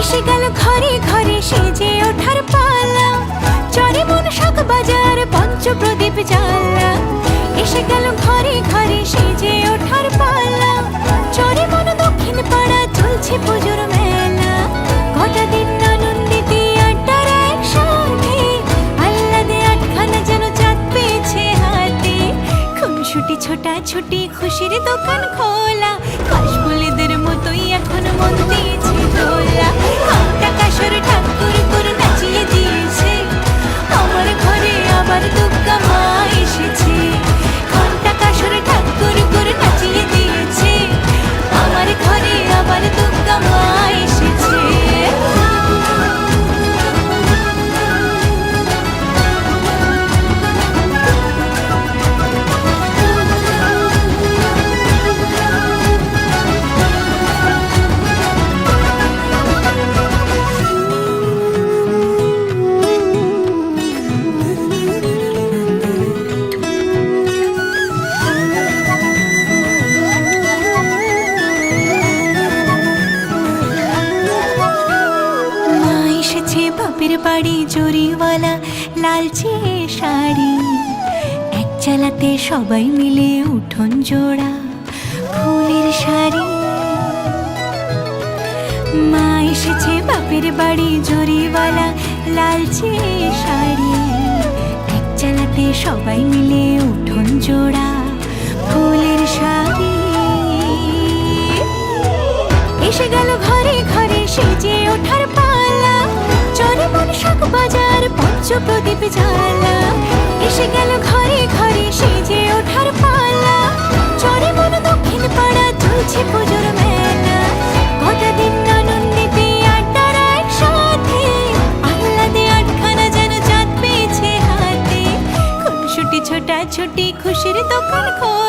এসে গেল ঘরে ঘরে সেজে ওঠার পালা, চরে মন শাক বাজার পঞ্চপ্রদীপ জ্বালা। এসে গেল ঘরে ঘরে সেজে ওঠার পালা, চরে মন দক্ষিণ পাড়া চলছে পুজোর মেলা। গোটা দিন আনন্দিতে আড্ডার একসাথে, আহ্লাদে আটখানা যেন চাঁদ পেয়েছে হাতে। খুনসুটি ছোটাছুটি খুশির দোকান খোলা, কাশফুলেদের মতোই এখন মন দিয়েছে দোলা। ঘণ্টা কাসর ঠাকুর করে নাচিয়ে দিয়েছে, আমার ঘরে আবার দুর্গা মা এসেছে। ঘণ্টা কাসর ঠাকুর করে নাচিয়ে দিয়েছে, আমার ঘরে আবার দুর্গা মা এসেছে। বাপের বাড়ি জরিওয়ালা লালচে শাড়ি, এক চালাতে সবাই মিলে উঠোন জোড়া ফুলের শাড়ি। মা এসেছে বাপের বাড়ি জরিওয়ালা লালচে শাড়ি, এক চালাতে সবাই মিলে উঠোন জোড়া ফুলের শাড়ি। এসে গেল ঘরে ঘরে সেজে ওঠার পালা, চরে মন শাক বাজার পঞ্চপ্রদীপ জ্বালা। এসে গেল ঘরে ঘরে সেজে ওঠার পালা, চরে মন দক্ষিণ পাড়া চলছে পুজোর মেলা। গোটা দিন আনন্দিতে আড্ডার একসাথে, আহ্লাদে আটখানা যেন চাঁদ পেয়েছে হাতে। খুনসুটি ছোটাছুটি খুশির দোকান খোলা,